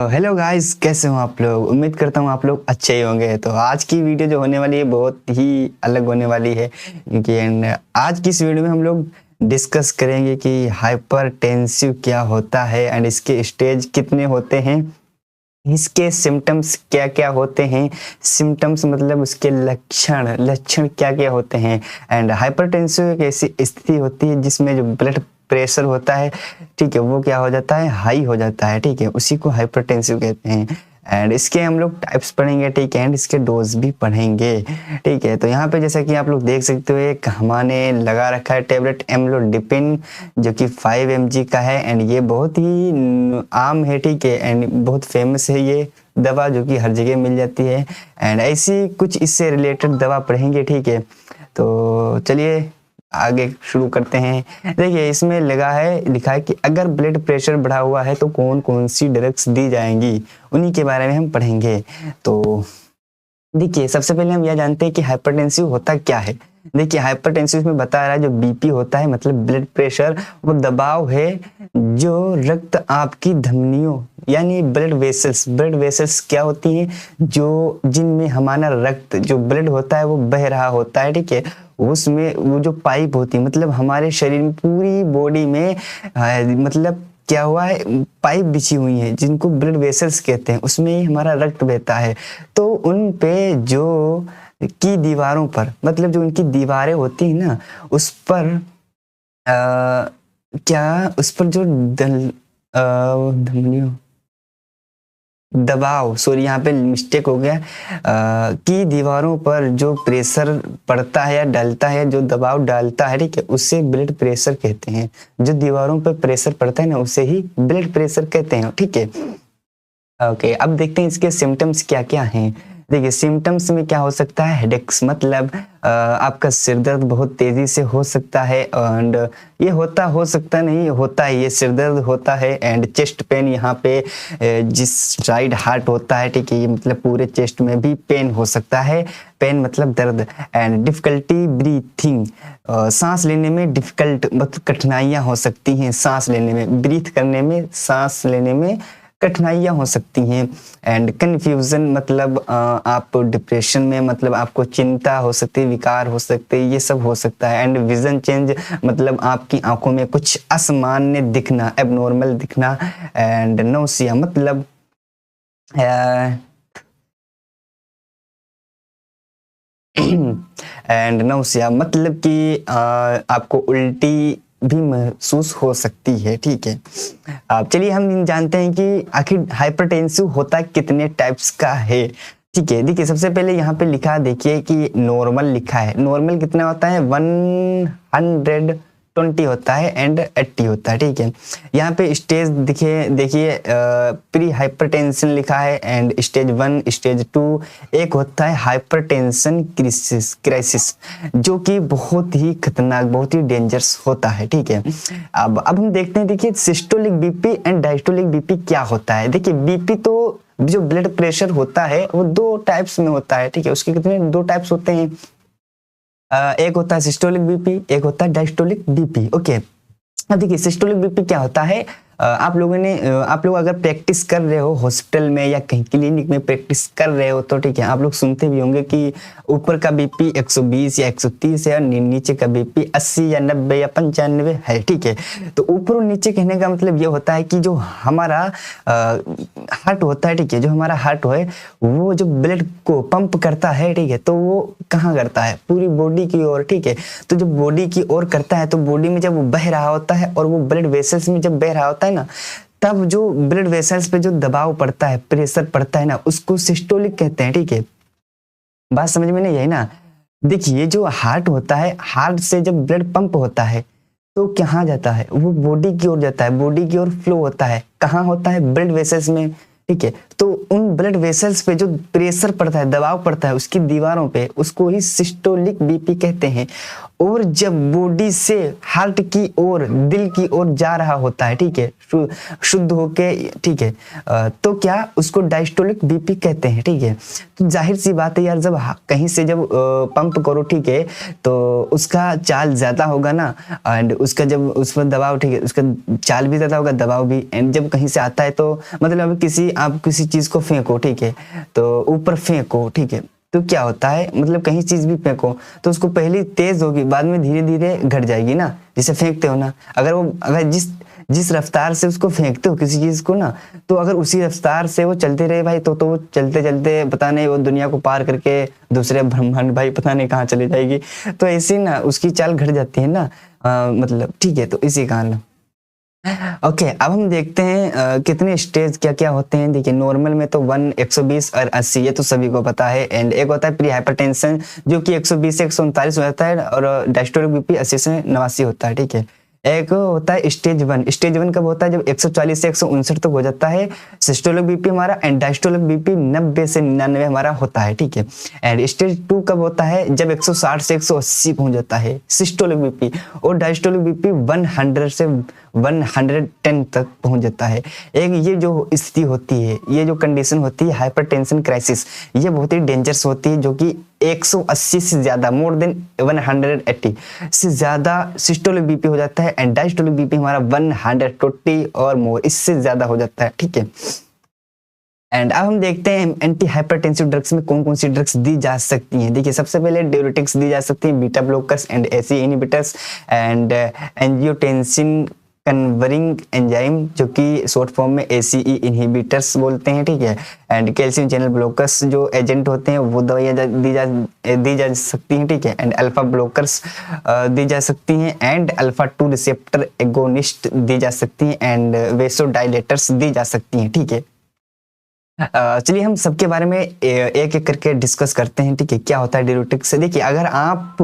Hello guys, कैसे हो आप लोग। उम्मीद करता हूँ आप लोग अच्छे ही होंगे। तो आज की वीडियो जो होने वाली है बहुत ही अलग होने वाली है, क्योंकि आज की इस वीडियो में हम लोग डिस्कस करेंगे कि हाइपरटेंसिव क्या होता है एंड इसके स्टेज कितने होते हैं, इसके सिम्टम्स क्या क्या होते हैं। सिम्टम्स मतलब उसके लक्षण लक्षण क्या क्या होते हैं। एंड हाइपरटेंसिव एक ऐसी स्थिति होती है जिसमें जो ब्लड प्रेशर होता है, ठीक है, वो क्या हो जाता है, हाई हो जाता है, ठीक है, उसी को हाइपरटेंसिव कहते हैं। एंड इसके हम लोग टाइप्स पढ़ेंगे, ठीक है, एंड इसके डोज भी पढ़ेंगे, ठीक है। तो यहाँ पे जैसा कि आप लोग देख सकते हो, एक हमारे लगा रखा है टेबलेट एम्लोडिपिन, जो कि 5 mg का है। एंड ये बहुत ही आम है, ठीक है, एंड बहुत फेमस है ये दवा, जो कि हर जगह मिल जाती है। एंड ऐसी कुछ इससे रिलेटेड दवा पढ़ेंगे, ठीक है। तो चलिए आगे शुरू करते हैं। देखिए इसमें लिखा है कि अगर ब्लड प्रेशर बढ़ा हुआ है तो कौन कौन सी ड्रग्स दी जाएंगी, उन्हीं के बारे में हम पढ़ेंगे। तो देखिए सबसे पहले हम यह जानते हैं कि हाइपरटेंसिव होता क्या है। देखिए हाइपरटेंसिव में बता रहा है, जो बीपी होता है मतलब ब्लड प्रेशर, वो दबाव है जो रक्त आपकी धमनियों यानी ब्लड वेसल्स क्या होती हैं, जो जिनमें हमारा रक्त जो ब्लड होता है वो बह रहा होता है, ठीक है। उसमें वो जो पाइप होती है, मतलब हमारे शरीर में पूरी बॉडी में मतलब क्या हुआ है, पाइप बिछी हुई है जिनको ब्लड वेसल्स कहते हैं, उसमें ही हमारा रक्त बहता है। तो उन पे जो की दीवारों पर, मतलब जो उनकी दीवारें होती हैं ना, उस पर उस पर जो धमनियों दबाव, सॉरी यहाँ पे मिस्टेक हो गया, की दीवारों पर जो प्रेशर पड़ता है या डालता है, जो दबाव डालता है, ठीक है, उससे ब्लड प्रेशर कहते हैं। जो दीवारों पर प्रेशर पड़ता है ना, उसे ही ब्लड प्रेशर कहते हैं, ठीक है। ओके, अब देखते हैं इसके सिम्टम्स क्या क्या हैं। देखिए सिम्टम्स में क्या हो सकता है, हेडेक्स, मतलब आपका सिर दर्द बहुत तेजी से हो सकता है। एंड ये हो सकता नहीं होता है, ये सिर दर्द होता है। एंड चेस्ट पेन, यहाँ पे जिस साइड हार्ट होता है, ठीक है, ये मतलब पूरे चेस्ट में भी पेन हो सकता है। पेन मतलब दर्द। एंड डिफिकल्टी ब्रीथिंग, सांस लेने में डिफिकल्ट मतलब कठिनाइयाँ हो सकती हैं, सांस लेने में, ब्रीथ करने में, सांस लेने में कठिनाइयाँ हो सकती हैं। एंड कन्फ्यूजन, मतलब आप डिप्रेशन में, मतलब आपको चिंता हो सकती है, विकार हो सकते हैं, ये सब हो सकता है। एंड विजन चेंज, मतलब आपकी आंखों में कुछ असामान्य दिखना, एबनॉर्मल दिखना। एंड नौसिया, मतलब एंड नौसिया मतलब कि आपको उल्टी भी महसूस हो सकती है, ठीक है। अब चलिए हम जानते हैं कि आखिर हाइपरटेंसिव होता कितने टाइप्स का है, ठीक है। देखिए सबसे पहले यहाँ पे लिखा, देखिए कि नॉर्मल लिखा है। नॉर्मल कितना होता है, 120 होता है एंड 80 होता है, ठीक है। यहाँ पे स्टेज देखिए प्री हाइपरटेंशन लिखा है एंड स्टेज 1, स्टेज 2। एक होता है हाइपरटेंशन क्राइसिस, जो कि बहुत ही खतरनाक, बहुत ही डेंजरस होता है, ठीक है। अब हम देखते हैं, देखिए systolic BP and diastolic BP क्या होता है। देखिए बीपी तो जो ब्लड प्रेशर होता है वो 2 टाइप्स में होता है, ठीक है। उसके कितने 2 टाइप्स होते हैं, एक होता है सिस्टोलिक बीपी, एक होता है डायस्टोलिक बीपी, ओके। अब देखिए सिस्टोलिक बीपी क्या होता है, आप लोग अगर प्रैक्टिस कर रहे हो हॉस्पिटल में या कहीं क्लिनिक में प्रैक्टिस कर रहे हो, तो ठीक है, आप लोग सुनते भी होंगे कि ऊपर का बीपी 120 या 130 है, नीचे का बीपी 80 या 90 या 95 है, ठीक है। तो ऊपर और नीचे कहने का मतलब ये होता है कि जो हमारा हार्ट होता है, ठीक है, जो हमारा हार्ट है वो जो ब्लड को पंप करता है, ठीक है, तो वो कहाँ करता है, पूरी बॉडी की ओर, ठीक है। तो जब बॉडी की ओर करता है, तो बॉडी में जब वो बह रहा होता है और वो ब्लड वेसल्स में जब बह रहा होता है ना, तब जो ब्लड वेसल्स पे जो दबाव पड़ता है, प्रेशर पड़ता है ना, उसको सिस्टोलिक कहते हैं, ठीक है। बात समझ में नहीं आई ना। देखिए जो हार्ट होता है, हार्ट से जब ब्लड पंप होता है तो कहाँ जाता है, वो बॉडी की ओर जाता है, बॉडी की ओर फ्लो होता है, कहाँ होता है, ब्लड वेसल्स में, ठीक है। तो उन ब्लड वेसल्स पे जो प्रेशर पड़ता है, दबाव पड़ता है उसकी दीवारों पे, उसको ही सिस्टोलिक बीपी कहते हैं। और जब बॉडी से हार्ट की ओर, दिल की ओर जा रहा होता है, ठीक है, शुद्ध होके, ठीक है, तो क्या उसको डायस्टोलिक बीपी कहते हैं, ठीक है। तो जाहिर सी बात है यार, जब कहीं से जब पंप करो, ठीक है, तो उसका चाल ज्यादा होगा ना, एंड उसका जब उस पर दबाव, ठीक है, उसका चाल भी ज्यादा होगा, दबाव भी, एंड जब कहीं से आता है तो मतलब आप किसी चीज को फेंको, ठीक है, तो ऊपर फेंको, ठीक है, तो क्या होता है, मतलब कहीं चीज भी फेंको तो उसको पहले तेज होगी, बाद में धीरे धीरे घट जाएगी ना, जिसे फेंकते हो ना, अगर जिस रफ्तार से उसको फेंकते हो किसी चीज को ना, तो अगर उसी रफ्तार से वो चलते रहे भाई, तो वो चलते चलते पता नहीं वो दुनिया को पार करके दूसरे ब्रह्मांड भाई पता नहीं कहाँ चली जाएगी। तो ऐसे ना उसकी चाल घट जाती है ना, मतलब ठीक है, तो इसी कारण। ओके, अब हम देखते हैं कितने स्टेज क्या क्या होते हैं। देखिए नॉर्मल में तो 120 और 80, ये तो सभी को पता है। एंड एक होता है प्री हाइपरटेंशन, जो कि 120 से 139 हो जाता है, और डायस्टोलिक बीपी 80 से 89 होता है, ठीक है। एक होता है स्टेज 1। स्टेज 1 कब होता है, जब 140 से 159 तक हो जाता है सिस्टोलिक बीपी हमारा, एंड डायस्टोलिक बीपी 90 से 99 हमारा होता है, ठीक है। एंड स्टेज 2 कब होता है, जब 160 से 180 पहुंच जाता है सिस्टोलिक बीपी, और डायस्टोलिक बीपी 100 से 110 तक पहुंच जाता है। एक ये जो स्थिति होती है, ये जो कंडीशन होती है हाइपरटेंशन क्राइसिस, ये बहुत ही डेंजरस होती है, जो कि 180 से ज्यादा, मोर देन 180 से ज्यादा सिस्टोलिक बीपी हो जाता है, एंड डायस्टोलिक बीपी हमारा 120 और मोर, इससे ज्यादा हो जाता है, ठीक है। एंड अब हम देखते हैं एंटी हाइपरटेंसिव ड्रग्स में कौन कौन सी ड्रग्स दी जा सकती हैं। देखिए सबसे पहले डाययूरेटिक्स दी जा सकती हैं, beta blockers and AC inhibitors, and angiotensin converting enzyme, जो कि शॉर्ट फॉर्म में ACE इनहिबिटर्स बोलते हैं, ठीक है। एंड कैल्शियम चैनल ब्लॉकर्स जो एजेंट होते हैं, वो दवाइयाँ दी जा सकती हैं, ठीक है। एंड अल्फा ब्लॉकर्स दी जा सकती हैं, एंड अल्फा 2 रिसेप्टर एगोनिस्ट दी जा सकती हैं, एंड वेसोडाइलेटर्स दी जा सकती हैं, ठीक है। चलिए हम सबके बारे में एक एक करके डिस्कस करते हैं, ठीक है। क्या होता है डाययूरेटिक्स से। देखिए अगर आप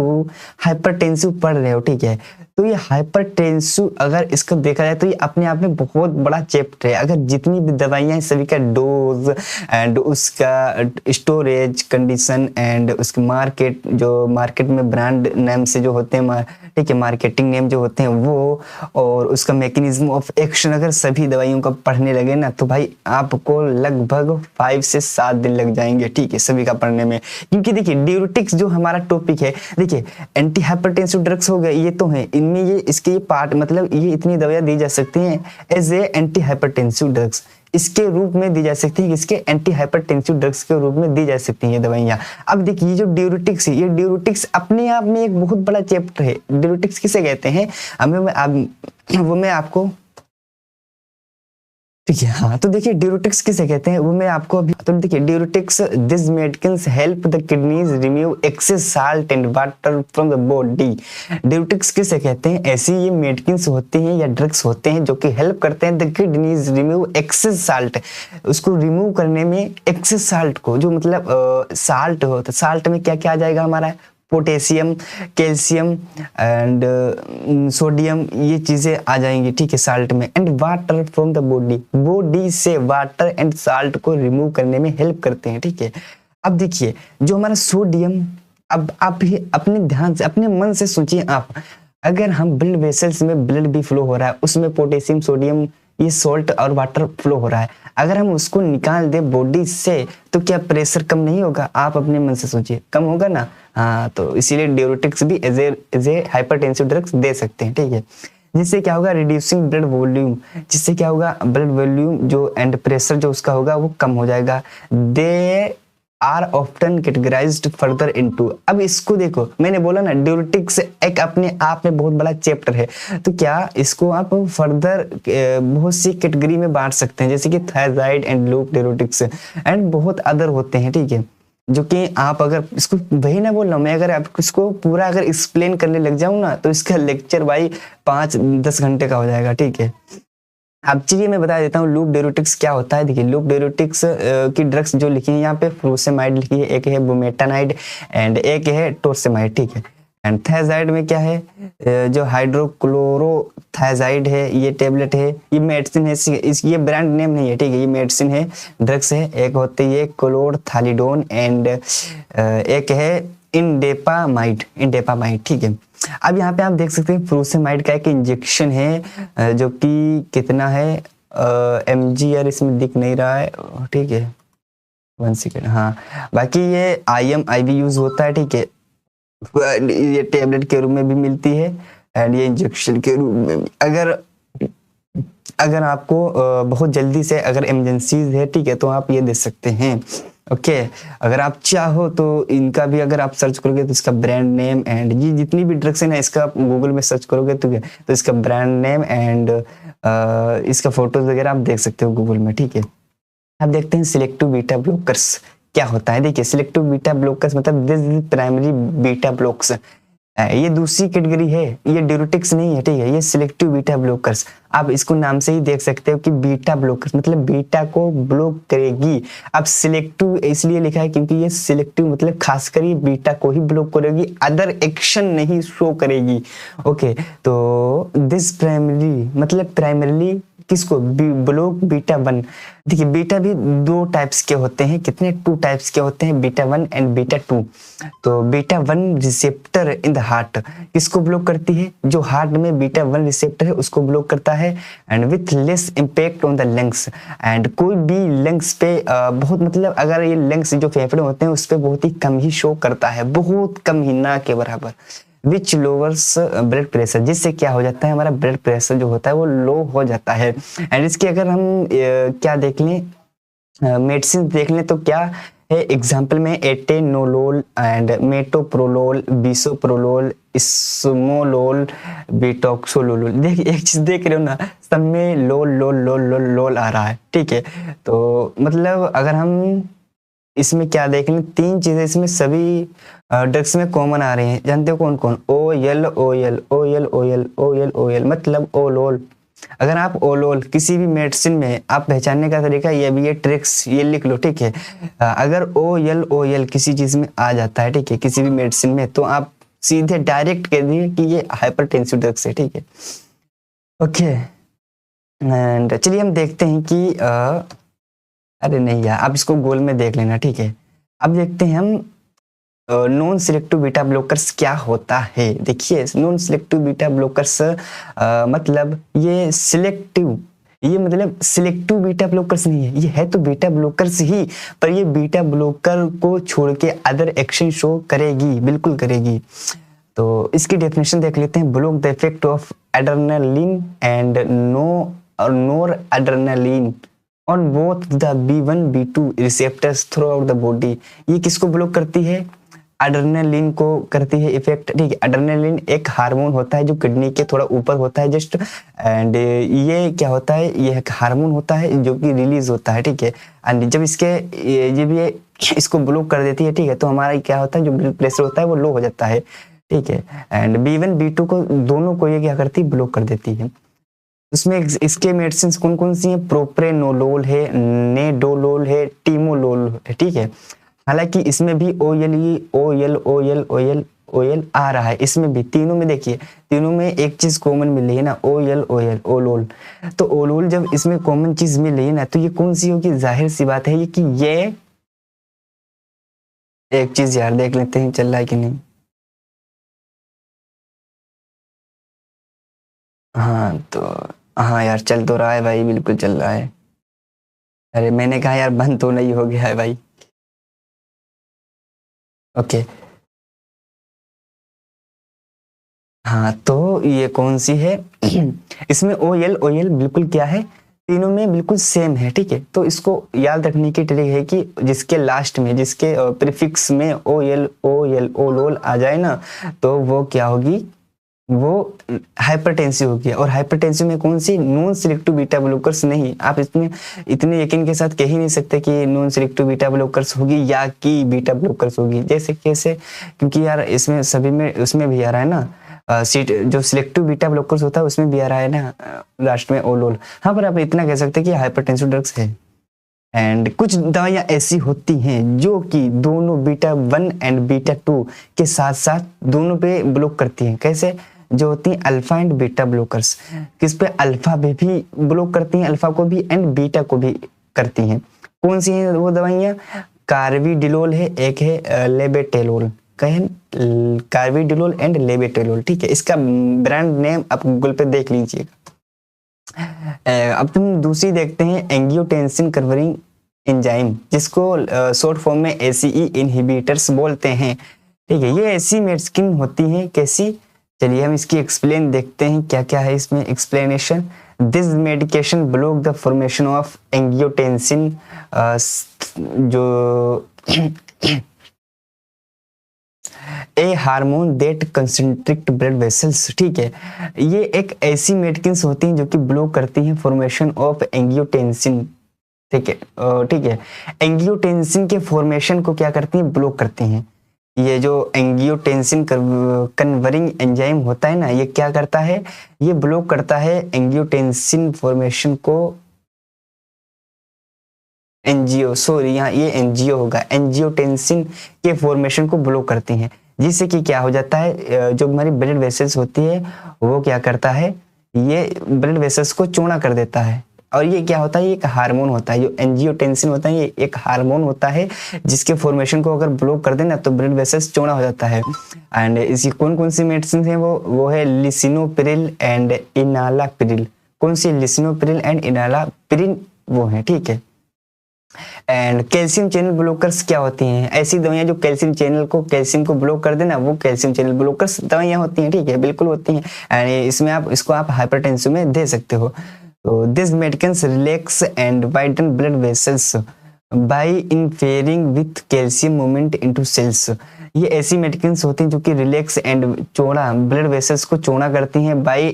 हाइपरटेंसिव पढ़ रहे हो, ठीक है, तो ये हाइपरटेंसिव अगर इसको देखा जाए तो ये अपने आप में बहुत बड़ा चैप्टर है। अगर जितनी भी दवाइयां हैं सभी का डोज एंड उसका स्टोरेज कंडीशन एंड उसके मार्केट में ब्रांड नेम से जो होते हैं, ठीक है, मार्केटिंग नेम जो होते हैं वो, और उसका मैकेनिज्म ऑफ एक्शन, अगर सभी दवाइयों का पढ़ने लगे ना तो भाई आपको लगभग 5 से 7 दिन लग जाएंगे, ठीक है, सभी का पढ़ने में। क्योंकि देखिए डाययूरेटिक्स जो हमारा टॉपिक है, देखिए एंटी हाइपरटेंसिव ड्रग्स हो गए, ये तो है, इनमें ये इसके पार्ट, मतलब ये इतनी दवाइयां दी जा सकती हैं as a anti hypertensive drugs, इसके रूप में दी जा सकती है, इसके एंटी हाइपरटेंसिव ड्रग्स के रूप में दी जा सकती हैं ये दवाइयां। अब देखिए ये जो डाययूरेटिक्स है, ये डाययूरेटिक्स अपने आप में एक बहुत बड़ा चैप्टर है। डाययूरेटिक्स किसे कहते हैं, वो मैं आपको, ठीक है, हाँ, तो देखिए डाययूरेटिक्स किसे कहते हैं वो मैं आपको अभी, तो देखिए diuretics, this medicines help the kidneys remove excess salt and water from the body. Diuretics किसे कहते हैं, ऐसी ये मेडिसिन्स होती हैं या ड्रग्स होते हैं जो कि हेल्प करते हैं the kidneys remove excess salt, उसको रिमूव करने में एक्सेस साल्ट को, जो मतलब साल्ट हो, तो साल्ट में क्या क्या आ जाएगा हमारा, पोटेशियम, कैल्शियम एंड सोडियम, ये चीजें आ जाएंगी, ठीक है, साल्ट में। And water from the body से वाटर एंड साल्ट को रिमूव करने में हेल्प करते हैं, ठीक है। अब देखिए जो हमारा सोडियम, अब आप ही अपने ध्यान से, अपने मन से सोचिए आप, अगर हम ब्लड वेसल्स में ब्लड भी फ्लो हो रहा है, उसमें पोटेशियम, सोडियम, ये सॉल्ट और वाटर फ्लो हो रहा है, अगर हम उसको निकाल दे बॉडी से तो क्या प्रेशर कम नहीं होगा, आप अपने मन से सोचिए, कम होगा ना। हाँ, तो इसीलिए डाययूरेटिक्स भी as a hypertensive drugs they सकते हैं, ठीक है। जिससे क्या होगा, रिड्यूसिंग ब्लड वॉल्यूम, जिससे क्या होगा, ब्लड वॉल्यूम जो एंड प्रेशर जो उसका होगा वो कम हो जाएगा। They are often categorized further into, अब इसको देखो, मैंने बोला ना डाययूरेटिक्स एक अपने आप में बहुत बड़ा चैप्टर है, तो क्या इसको आप फर्दर बहुत सी कैटेगरी में बांट सकते हैं, जैसे कि thyroid and loop diuretics and बहुत अदर होते हैं, ठीक है, जो कि आप अगर इसको, वही ना बोल रहा हूं मैं, अगर आप इसको पूरा अगर एक्सप्लेन करने लग जाऊं ना तो इसका लेक्चर भाई 5-10 घंटे का हो जाएगा, ठीक है। अब चलिए मैं बता देता हूँ लूप डाययूरेटिक्स क्या होता है। देखिए लूप डाययूरेटिक्स की ड्रग्स जो लिखी है यहाँ पे, फ्रूसेमाइड लिखी है, एक है बुमेटानाइड एंड एक है टोर्सेमाइड, ठीक है। एंड थायराइड में क्या है, जो हाइड्रोक्लोरोथायजाइड है, ये टेबलेट है, ये मेडिसिन है, ये ब्रांड नेम नहीं है, ठीक है, ये मेडिसिन है, ड्रग्स है। एक होती है क्लोरथालिडोन एंड एक है इंडेपामाइड, इंडेपामाइड, ठीक है। अब यहाँ पे आप देख सकते हैं फ्रूसेमाइड का एक इंजेक्शन है जो कि कितना है mg, यार इसमें दिख नहीं रहा है, ठीक है 1 सेकेंड, हाँ। बाकी ये IM/IV यूज होता है, ठीक है। ये टेबलेट के रूप में भी मिलती है एंड ये इंजेक्शन के रूप में भी। अगर आपको बहुत जल्दी से अगर इमरजेंसीज है, ठीक है, तो आप ये दे सकते हैं, ओके। अगर आप चाहो तो इनका भी अगर आप सर्च करोगे तो इसका ब्रांड नेम एंड ये जितनी भी ड्रग्स है ना, इसका आप गूगल में सर्च करोगे तो इसका ब्रांड नेम एंड इसका फोटोज वगैरह आप देख सकते हो गूगल में, ठीक है। अब देखते हैं सिलेक्टिव बीटा ब्लॉकर्स क्या होता है। देखिए सिलेक्टिव बीटा ब्लॉकर्स मतलब this is primary beta blocks, ये दूसरी कैटेगरी है, ये ड्यूरेटिक्स नहीं है, ठीक है। ये सिलेक्टिव बीटा ब्लॉकर्स, आप इसको नाम से ही देख सकते हो कि बीटा ब्लॉकर्स मतलब बीटा को ब्लॉक करेगी। अब सिलेक्टिव इसलिए लिखा है क्योंकि ये सिलेक्टिव मतलब खासकर ये बीटा को ही ब्लॉक करेगी, अदर एक्शन नहीं शो करेगी, ओके। तो दिस प्राइमरी मतलब प्राइमरीली किसको ब्लॉक बीटा 1। देखिए बीटा भी 2 टाइप्स के होते हैं, कितने 2 टाइप्स के होते हैं, बीटा 1 एंड बीटा 2। तो beta 1 receptor in the heart किसको ब्लॉक करती है, जो हार्ट में बीटा 1 रिसेप्टर है उसको ब्लॉक करता है and with less impact on the lungs. And कोई भी लंग्स पे बहुत मतलब अगर ये लंग्स जो फेफड़े होते हैं उस पर बहुत ही कम ही शो करता है, बहुत कम ही, ना के बराबर। विच लोअर्स ब्लड प्रेशर, जिससे क्या हो जाता है हमारा ब्लड प्रेशर जो होता है वो लो हो जाता है। एंड इसके अगर हम क्या देख लें मेडिसिन देख लें तो क्या है एग्जाम्पल में एटेनोलोल एंड मेटोप्रोलोल, बिसोप्रोलोल, इस्मोलोल, बिटॉक्सोलोल। देख एक चीज देख रहे हो ना, सब में लोल लोल लोल लोल लोल आ रहा है, ठीक है। तो मतलब अगर हम इसमें क्या देख लें 3 चीजें इसमें सभी ड्रग्स में कॉमन आ रही हैं, जानते हो कौन कौन, OL OL OL OL OL OL मतलब ओलोल। अगर आप ओलोल किसी भी मेडिसिन में आप पहचानने का तरीका ये भी है, ट्रिक्स ये लिख लो, ठीक है। अगर OL OL किसी चीज में आ जाता है, ठीक है, किसी भी मेडिसिन में, तो आप सीधे डायरेक्ट कह दिए कि ये हाइपरटेंसिव ड्रग्स है, ठीक है, ओके। एंड चलिए हम देखते हैं कि अरे नहीं यार, आप इसको गोल में देख लेना, ठीक है। अब देखते हैं हम नॉन सिलेक्टिव बीटा ब्लॉकर्स क्या होता है। देखिए नॉन सिलेक्टिव बीटा ब्लॉकर्स मतलब ये सिलेक्टिव, ये मतलब सिलेक्टिव बीटा ब्लॉकर्स नहीं है, ये है तो बीटा ब्लॉकर्स ही, पर ये बीटा ब्लॉकर को छोड़ के अदर एक्शन शो करेगी, बिल्कुल करेगी। तो इसकी डेफिनेशन देख लेते हैं, block the effect of adrenaline and NOR adrenaline on both the B1 B2 receptors through out the body. ये किसको ब्लॉक करती है, एड्रेनालिन को करती है इफेक्ट, ठीक है। एड्रेनालिन एक हार्मोन होता है जो किडनी के थोड़ा ऊपर होता है जस्ट, एंड ये क्या होता है, ये एक हार्मोन होता है जो कि रिलीज होता है, ठीक है। एंड जब इसके ये भी इसको ब्लॉक कर देती है, ठीक है, तो हमारा क्या होता है जो ब्लड प्रेशर होता है वो लो हो जाता है, ठीक है। एंड B1 B2 को दोनों को ये क्या करती है, ब्लॉक कर देती है। उसमें इसके मेडिसिन कौन कौन सी हैं, प्रोप्रेनोलोल है, नेडोलोल है, टीमोलोल है, ठीक है। हालांकि इसमें भी OL आ रहा है, इसमें भी तीनों में देखिए, तीनों में एक चीज कॉमन मिल रही है ना, ओलोल। तो ओलोल जब इसमें कॉमन चीज मिल रही है ना, तो ये कौन सी होगी, जाहिर सी बात है ये कि ये एक चीज यार देख लेते हैं चल रहा है कि नहीं। हाँ तो हाँ यार चल तो रहा है भाई, बिल्कुल चल रहा है। अरे मैंने कहा यार बंद तो नहीं हो गया है भाई, ओके। हाँ तो ये कौन सी है इसमें OL बिल्कुल क्या है, तीनों में बिल्कुल सेम है, ठीक है। तो इसको याद रखने की ट्रिक है कि जिसके लास्ट में, जिसके प्रीफिक्स में ओलोल आ जाए ना, तो वो क्या होगी, वो हाइपरटेंसिव होगी। और हाइपरटेंसिव में कौन सी, नॉन सिलेक्टिव बीटा ब्लॉकर्स नहीं। आप इसमें इतने यकीन के साथ कह ही नहीं सकते कि नॉन सिलेक्टिव बीटा ब्लॉकर्स होगी या कि बीटा ब्लॉकर्स होगी, जैसे कैसे, क्योंकि यार इसमें सभी में उसमें भी आ रहा है ना, सीट जो सिलेक्टिव बीटा ब्लॉकर्स होता है उसमें भी आ रहा है ना लास्ट में ओलोल। हाँ पर आप इतना कह सकते हैं कि हाइपरटेंसिव ड्रग्स है। एंड कुछ दवाइयां ऐसी होती हैं जो कि दोनों बीटा 1 एंड बीटा 2 के साथ साथ दोनों पे ब्लॉक करती हैं। कैसे, जो होती हैं अल्फा एंड बीटा ब्लॉकर्स, किस पे, अल्फा पे भी ब्लॉक करती हैं, अल्फा को भी एंड बीटा को भी करती हैं। कौन सी हैं वो दवाइयां, कार्विडिलोल है, एक है लेबेटेलोल, कैन कार्बिडिलोल एंड लेबेटोलोल, ठीक है। इसका ब्रांड नेम आप गूगल पे देख लीजिएगा। अब तुम दूसरी देखते हैं एंगियोटेंसिन कन्वर्टिंग एंजाइम, जिसको शॉर्ट फॉर्म में ACE इनहिबिटर्स बोलते हैं, ठीक है। ये ऐसी मेडिसिन होती हैं, कैसी, चलिए हम इसकी एक्सप्लेन देखते हैं क्या क्या है इसमें explanation. This medication block the formation of angiotensin, जो a hormone that constrict blood vessels, ठीक है। ये एक ऐसी मेडिसिन होती हैं जो कि ब्लॉक करती हैं फॉर्मेशन ऑफ एंगियोटेंसिन, ठीक है, ठीक है। एंगियोटेंसिन के फॉर्मेशन को क्या करती हैं, ब्लॉक करती हैं। ये जो एंगियोटेंसिन कन्वर्टिंग एंजाइम होता है ना, ये क्या करता है, ये ब्लॉक करता है एंगियोटेंसिन फॉर्मेशन को, यहाँ ये एनजीओ होगा, एंजियोटेंसिन के फॉर्मेशन को ब्लॉक करती हैं, जिससे कि क्या हो जाता है, जो हमारी ब्लड वेसल्स होती है वो क्या करता है, ये ब्लड वेसल्स को चौड़ा कर देता है। और ये क्या होता है, ये एक हार्मोन होता है, जो एंजियोटेंसिन होता है ये एक हार्मोन होता है, जिसके फॉर्मेशन को अगर ब्लॉक कर देना तो ब्लड वेसल्स चौड़ा हो जाता है। एंड इसकी कौन कौन सी मेडिसिन है, वो है लिसिनोप्रिल एंड इनालाप्रिल। कौन सी, लिसिनोप्रिल एंड इनालाप्रिल वो है, ठीक है। एंड कैल्शियम चैनल ब्लॉकर्स क्या होती हैं, ऐसी दवाइयां जो कैल्शियम को ब्लॉक कर देना, वो कैल्शियम चैनल ब्लॉकर्स दवाइयां होती हैं, ठीक है, बिल्कुल होती हैं। एंड इसमें आप हाइपरटेंसिव में दे सकते हो। तो this medicines relax and widen blood vessels by interfering with calcium movement into cells. ये ऐसी मेडिसिन्स होती हैं जो कि रिलैक्स एंड चौड़ा ब्लड वेसल्स को चौड़ा करती हैं by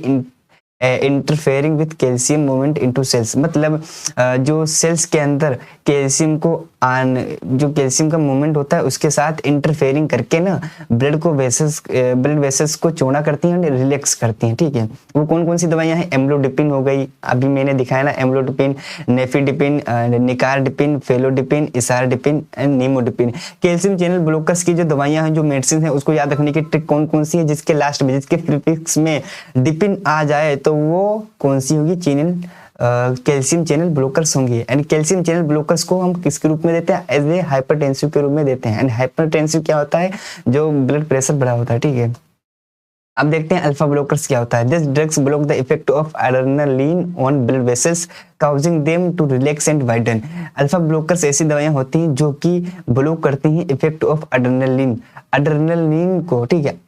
interfering with calcium movement into cells, मतलब जो सेल्स के अंदर कैल्शियम को जो कैल्शियम का मूवमेंट होता है उसके साथ इंटरफेयरिंग करके ना ब्लड वेसल्स को चौड़ा करती हैं और रिलैक्स करती हैं, ठीक है। वो कौन कौन सी दवाइयां हैं, एम्लोडिपिन हो गई, अभी मैंने दिखाया ना, amlodipine, nifedipine, nicardipine, felodipine, isradipine and nimodipine. Calcium channel blockers की जो दवाइयां हैं, जो मेडिसिन है, उसको याद रखने की ट्रिक कौन कौन सी है, जिसके लास्ट में, जिसके प्रीफिक्स में डिपिन आ जाए तो वो कौन सी होगी, कैल्शियम चैनल ब्लॉकर्स होंगी। एंड कैल्शियम चैनल ब्लॉकर्स को हम किसके रूप में देते हैं, एज ए हाइपरटेंसिव के रूप में देते हैं। एंड हाइपरटेंसिव क्या होता है, जो ब्लड प्रेशर बढ़ा होता है, ठीक है। अब देखते हैं अल्फा ब्लॉकर्स क्या होता है। This drugs block the effect of adrenaline on blood vessels causing them to relax and widen. Alpha blockers ऐसी दवाइयां होती हैं जो कि ब्लॉक करती हैं इफेक्ट ऑफ एड्रेनालिन को, ठीक है,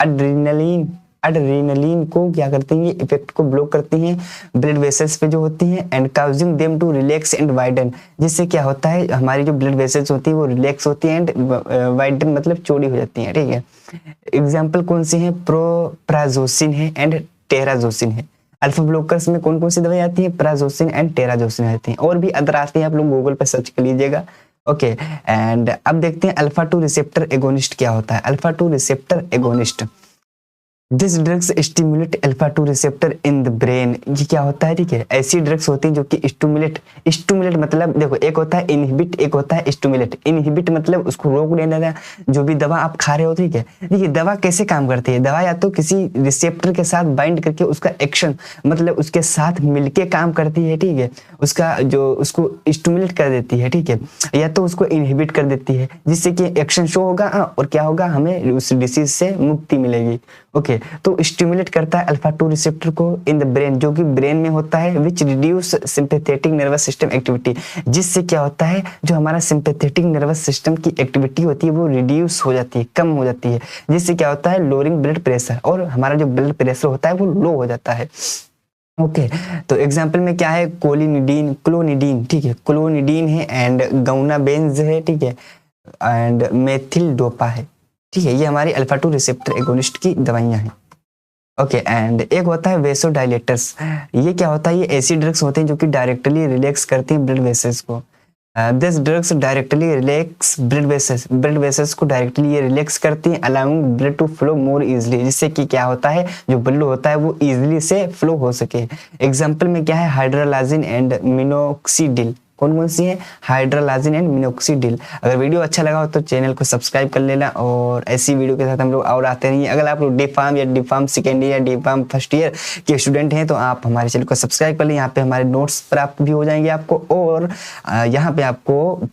एड्रेनालिन को क्या करती हैं, इफेक्ट को ब्लॉक करती हैं ब्लड वेसल्स पे जो होती हैं। And causing them to relax and widen, जिससे क्या होता है, हमारी जो ब्लड वेसल्स होती है वो रिलैक्स होती है एंड वाइडन मतलब चौड़ी हो जाती हैं, ठीक है। एग्जाम्पल कौन सी है, प्रोप्राजोसिन है एंड टेराजोसिन है। अल्फा ब्लॉकर्स में कौन कौन सी दवाई आती है, प्राजोसिन एंड टेराजोसिन आती हैं, और भी अदर आती हैं, आप लोग गूगल पे सर्च कर लीजिएगा, ओके। एंड अब देखते हैं अल्फा 2 रिसेप्टर एगोनिस्ट क्या होता है। Alpha 2 receptor agonist, this drugs stimulate alpha 2 receptor in the brain. ये क्या होता है, ठीक है, ऐसी ड्रग्स होती हैं जो कि स्टिमुलेट मतलब देखो, एक होता है इनहिबिट, एक होता है स्टिमुलेट। इनहिबिट मतलब उसको रोक देना, जो भी दवा आप खा रहे हो, ठीक है। देखिए दवा कैसे काम करती है, दवा या तो किसी रिसेप्टर के साथ बाइंड करके उसका एक्शन मतलब उसके साथ मिलके काम करती है, ठीक है, उसको स्टिमुलेट कर देती है, ठीक है, या तो उसको इनहिबिट कर देती है, जिससे कि एक्शन शो होगा और क्या होगा, हमें उस डिसीज से मुक्ति मिलेगी, ओके। तो स्टिमुलेट करता है अल्फा 2 रिसेप्टर को इन द ब्रेन, जो कि ब्रेन में होता है, which reduce sympathetic nervous system activity, जिससे क्या होता है, जो हमारा सिंपैथेटिक नर्वस सिस्टम की एक्टिविटी होती है वो रिड्यूस हो जाती है, कम हो जाती है, जिससे क्या होता है, लोअरिंग ब्लड प्रेशर, और हमारा जो ब्लड प्रेशर होता है वो लो हो जाता है, ओके। तो एग्जाम्पल में क्या है, क्लोनिडीन, ठीक है, क्लोनिडीन है एंड गाउनाबेंज है, ठीक है, एंड मेथिल डोपा है, ठीक है। ये हमारी अल्फा 2 रिसेप्टर एगोनिस्ट की दवाइयां हैं, ओके। एंड एक होता है वेसोडाइलेटर्स। ये क्या होता है, ये ऐसी ड्रग्स होते हैं जो कि डायरेक्टली रिलैक्स करती हैं ब्लड वेसल्स को। This drugs directly relax blood vessels को डायरेक्टली ये रिलैक्स करती हैं, allowing blood to flow more easily, जिससे कि क्या होता है, जो ब्लड होता है वो इजीली से फ्लो हो सके। एग्जांपल में क्या है, हाइड्रोलाजिन एंड मिनोक्सिडिल। कौन कौन सी है, हाइड्रोलाजिन एंड मिनोक्सिडिल। अगर वीडियो अच्छा लगा हो तो चैनल को सब्सक्राइब कर लेना, और ऐसी वीडियो के साथ हम लोग और आते रहिए। अगर आप लोग डी फार्म या डी फार्म सेकेंड ईयर या डी फार्म फर्स्ट ईयर के स्टूडेंट हैं तो आप हमारे चैनल को सब्सक्राइब कर लें। यहाँ पे हमारे नोट्स प्राप्त भी हो जाएंगे आपको, और यहाँ पे आपको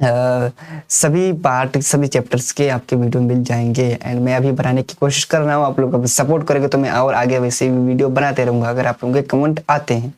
सभी पार्ट सभी चैप्टर्स के आपके वीडियो मिल जाएंगे। एंड मैं अभी बनाने की कोशिश कर रहा हूँ, आप लोग अगर सपोर्ट करेंगे तो मैं और आगे वैसे भी वीडियो बनाते रहूँगा। अगर आप लोगों के कमेंट आते हैं